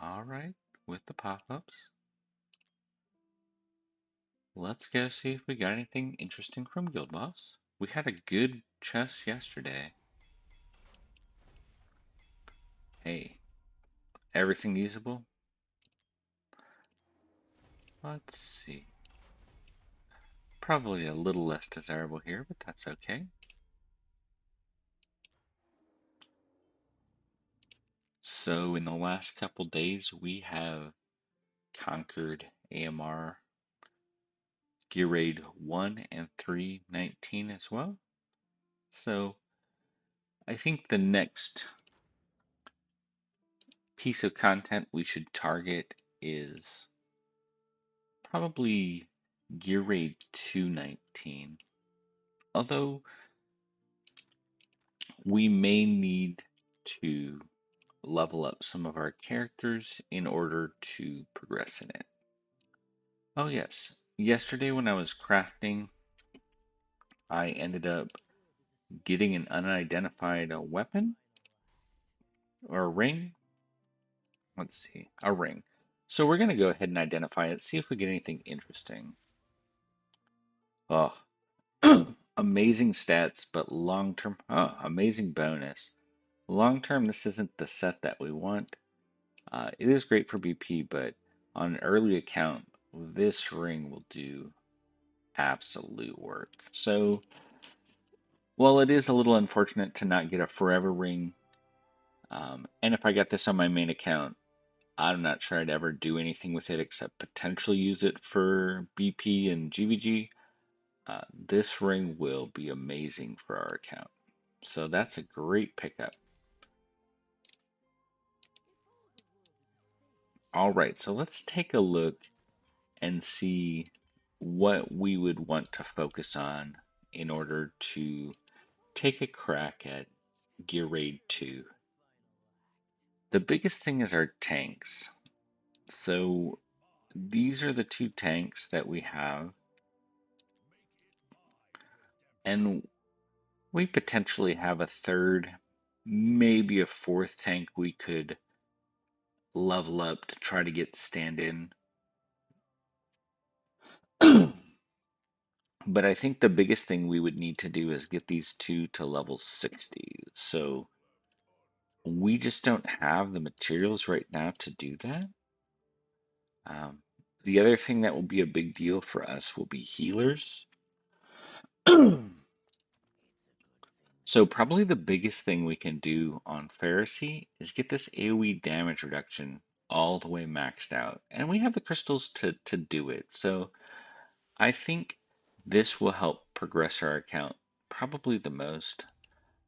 All right, with the pop-ups, let's go see if we got anything interesting from Guild Boss. We had a good chest yesterday. Hey, everything usable? Let's see. Probably a little less desirable here, but that's okay. So in the last couple days, we have conquered AMR Gear Raid 1 and 3-19 as well. So I think the next piece of content we should target is probably Gear Raid 2-19. Although we may need to level up some of our characters in order to progress in it. Oh yes, yesterday when I was crafting, I ended up getting an unidentified weapon or a ring. Let's see, a ring. So we're going to go ahead and identify it, see if we get anything interesting. Oh, amazing stats, but long term, oh, amazing bonus. Long term, this isn't the set that we want. It is great for BP, but on an early account, this ring will do absolute work. So, while it is a little unfortunate to not get a forever ring, and if I got this on my main account, I'm not sure I'd ever do anything with it except potentially use it for BP and GVG. This ring will be amazing for our account. So that's a great pickup. All right, so let's take a look and see what we would want to focus on in order to take a crack at Gear Raid 2. The biggest thing is our tanks. So these are the two tanks that we have, and we potentially have a third, maybe a fourth tank we could level up to try to get stand-in. But I think the biggest thing we would need to do is get these two to level 60. So we just don't have the materials right now to do that. Um, the other thing that will be a big deal for us will be healers. So probably the biggest thing we can do on Pharisee is get this AoE damage reduction all the way maxed out. And we have the crystals to do it. So I think this will help progress our account probably the most.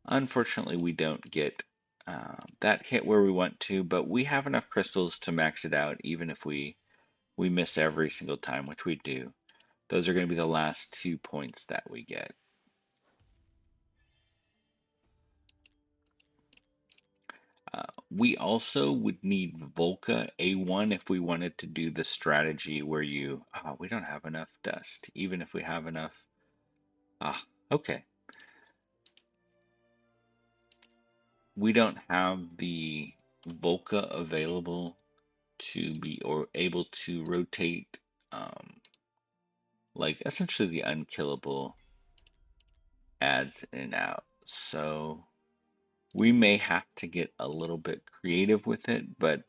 Unfortunately, we don't get that hit where we want to, but we have enough crystals to max it out even if we miss every single time, which we do. Those are going to be the last 2 points that we get. We also would need Volca A1 if we wanted to do the strategy where we don't have enough dust, even if we have enough. Okay. We don't have the Volca available to be or able to rotate, like essentially the unkillable adds in and out. So we may have to get a little bit creative with it, but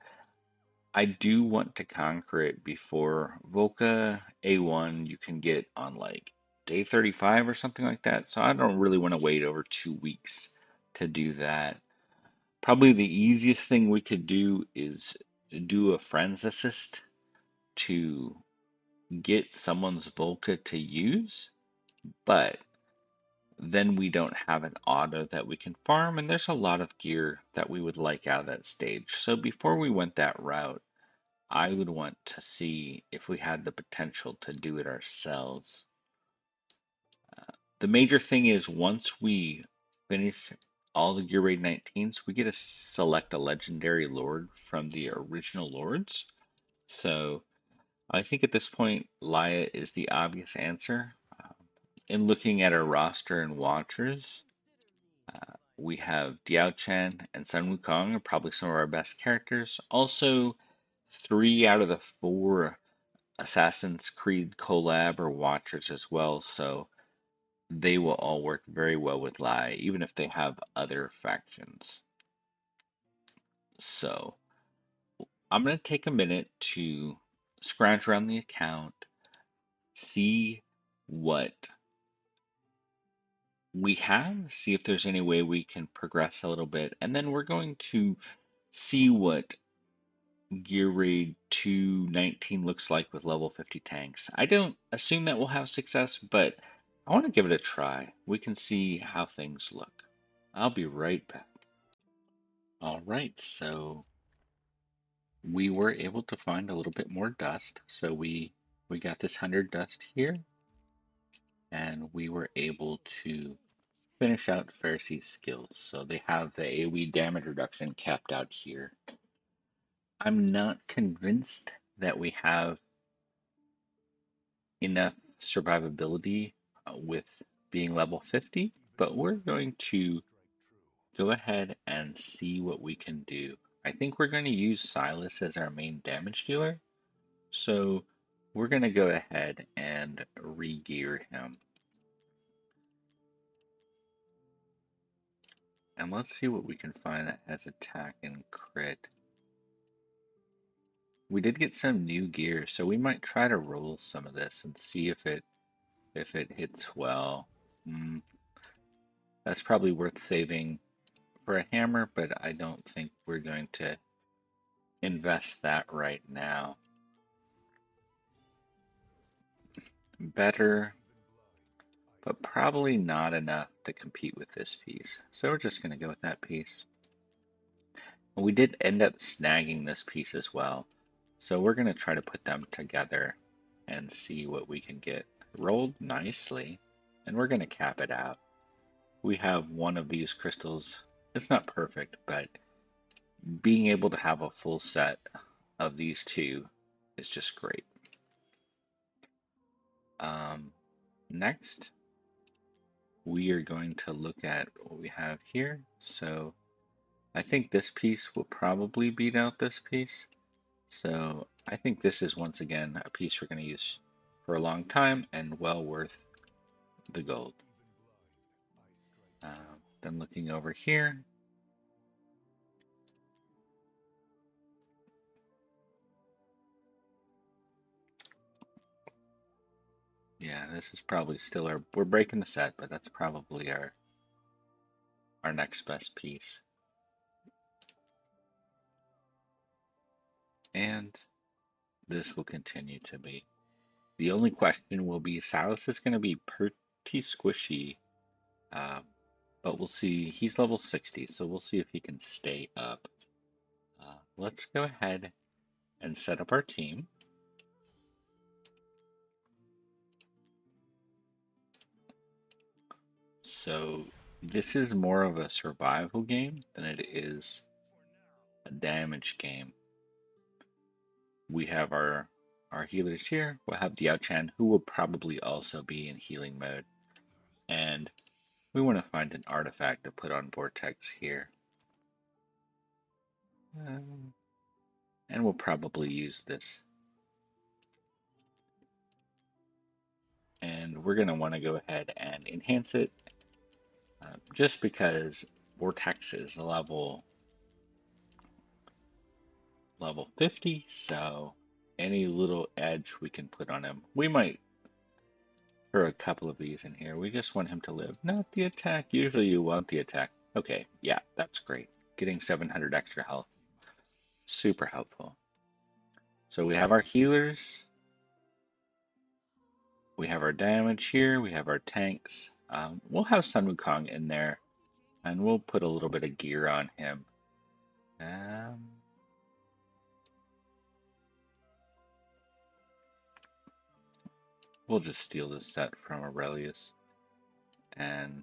I do want to conquer it before Volca A1 you can get on like day 35 or something like that. So I don't really want to wait over 2 weeks to do that. Probably the easiest thing we could do is do a friends assist to get someone's Volca to use, but then we don't have an auto that we can farm, and there's a lot of gear that we would like out of that stage. So before we went that route, I would want to see if we had the potential to do it ourselves. The major thing is once we finish all the Gear Raid 19s, we get to select a legendary lord from the original lords. So I think at this point, Laya is the obvious answer. In looking at our roster and watchers, we have Diao Chen and Sun Wukong are probably some of our best characters. Also, 3 out of the 4 Assassin's Creed collab are watchers as well, so they will all work very well with Lai, even if they have other factions. So I'm going to take a minute to scrounge around the account, see what we have, see if there's any way we can progress a little bit, and then we're going to see what GR2-19 looks like with level 50 tanks. I don't assume that we'll have success, but I want to give it a try. We can see how things look. I'll be right back. All right, so we were able to find a little bit more dust. So we got this 100 dust here, and we were able to finish out Pharisee's skills. So they have the AoE damage reduction capped out here. I'm not convinced that we have enough survivability with being level 50, but we're going to go ahead and see what we can do. I think we're going to use Silas as our main damage dealer, so we're going to go ahead and re-gear him. And let's see what we can find that has attack and crit. We did get some new gear, so we might try to roll some of this and see if it hits well. That's probably worth saving for a hammer, but I don't think we're going to invest that right now. Better, but probably not enough to compete with this piece. So we're just going to go with that piece. And we did end up snagging this piece as well. So we're going to try to put them together and see what we can get. Rolled nicely, and we're going to cap it out. We have one of these crystals. It's not perfect, but being able to have a full set of these two is just great. Next, we are going to look at what we have here. So I think this piece will probably beat out this piece. So I think this is once again a piece we're going to use for a long time and well worth the gold. Then looking over here, yeah, this is probably still we're breaking the set, but that's probably our next best piece. And this will continue to be. The only question will be Silas is going to be pretty squishy, but we'll see. He's level 60, so we'll see if he can stay up. Let's go ahead and set up our team. So this is more of a survival game than it is a damage game. We have our healers here. We'll have Diao-Chan, who will probably also be in healing mode. And we want to find an artifact to put on Vortex here. And we'll probably use this. And we're going to want to go ahead and enhance it just because Vortex is level 50, so any little edge we can put on him. We might throw a couple of these in here. We just want him to live, not the attack. Usually you want the attack. Okay, yeah, that's great. Getting 700 extra health. Super helpful. So we have our healers. We have our damage here. We have our tanks. We'll have Sun Wukong in there, and we'll put a little bit of gear on him. We'll just steal this set from Aurelius. And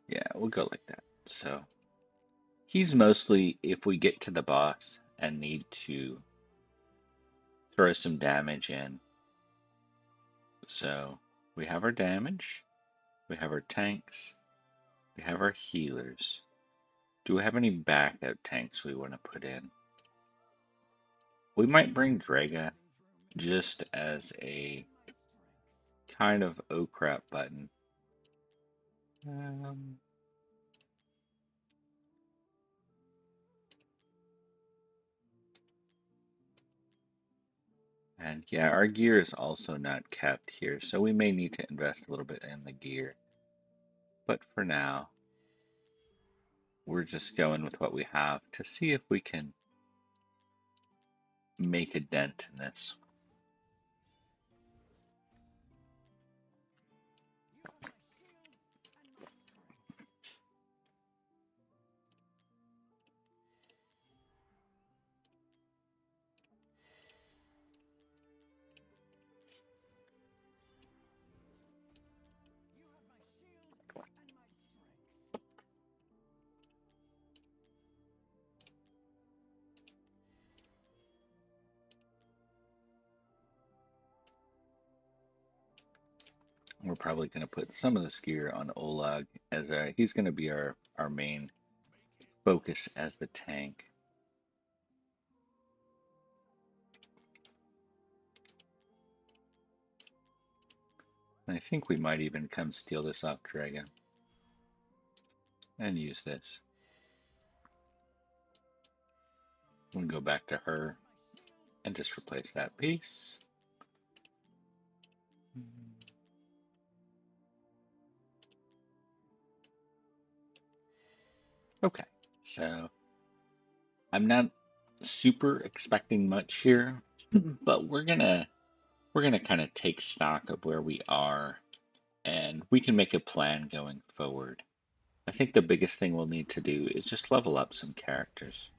yeah, we'll go like that. So he's mostly if we get to the boss and need to throw some damage in. So we have our damage, we have our tanks, we have our healers. Do we have any backup tanks we want to put in? We might bring Draga just as a kind of oh crap button. Um, and yeah, our gear is also not kept here, so we may need to invest a little bit in the gear. But for now, we're just going with what we have to see if we can make a dent in this. We're probably going to put some of this gear on Olag as he's going to be our main focus as the tank. And I think we might even come steal this off Draga and use this. We'll go back to her and just replace that piece. Okay, so I'm not super expecting much here, but we're gonna kind of take stock of where we are, and we can make a plan going forward. I think the biggest thing we'll need to do is just level up some characters.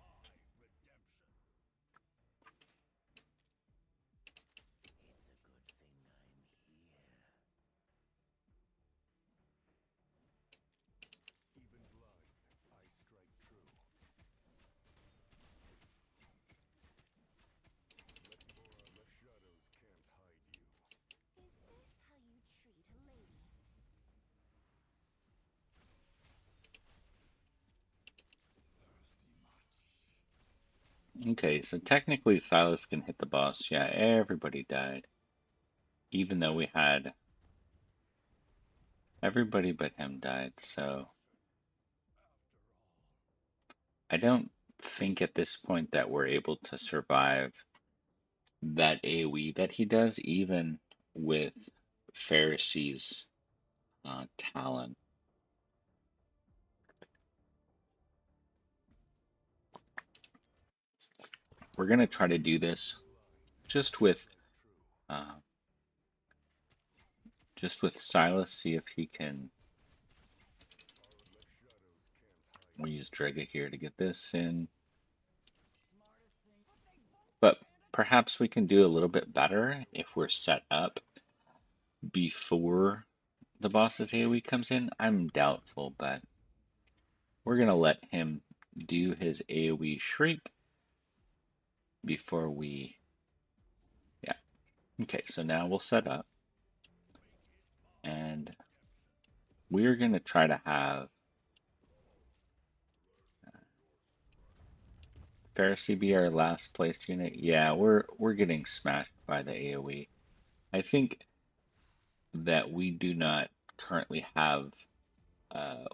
Okay, so technically Silas can hit the boss. Yeah, everybody died. Even though we had everybody but him died, so I don't think at this point that we're able to survive that AoE that he does, even with Pharisee's talent. We're gonna try to do this just with uh, Silas, see if he can. We'll use Drega here to get this in, but perhaps we can do a little bit better if we're set up before the boss's AoE comes in. I'm doubtful, but we're gonna let him do his AoE shriek before we. Yeah. Okay, so now we'll set up, and we're gonna try to have Pharisee be our last placed unit. Yeah, we're getting smashed by the AoE. I think that we do not currently have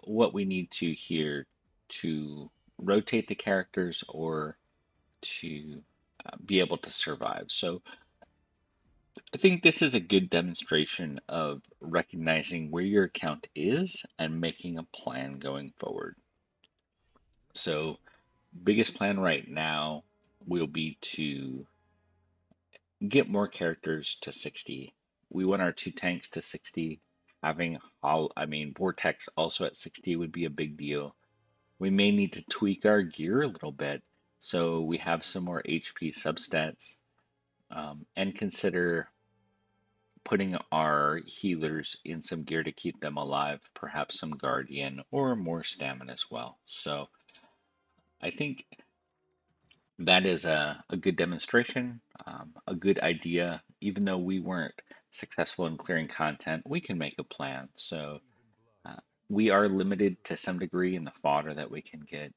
what we need to here to rotate the characters or to be able to survive. So I think this is a good demonstration of recognizing where your account is and making a plan going forward. So biggest plan right now will be to get more characters to 60. We want our two tanks to 60. Having Vortex also at 60 would be a big deal. We may need to tweak our gear a little bit so we have some more HP substats, and consider putting our healers in some gear to keep them alive, perhaps some Guardian or more stamina as well. So I think that is a good demonstration, a good idea. Even though we weren't successful in clearing content, we can make a plan. So uh, we are limited to some degree in the fodder that we can get.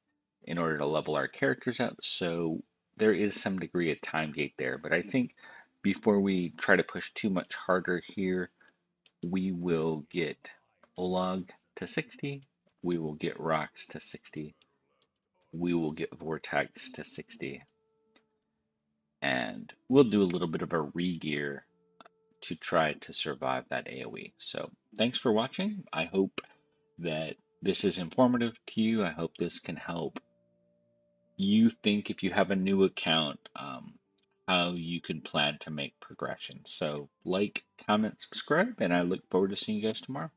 in order to level our characters up. So there is some degree of time gate there. But I think before we try to push too much harder here, we will get Olag to 60. We will get Rocks to 60. We will get Vortex to 60. And we'll do a little bit of a re-gear to try to survive that AoE. So thanks for watching. I hope that this is informative to you. I hope this can help you think, if you have a new account, how you can plan to make progression. So like, comment, subscribe, and I look forward to seeing you guys tomorrow.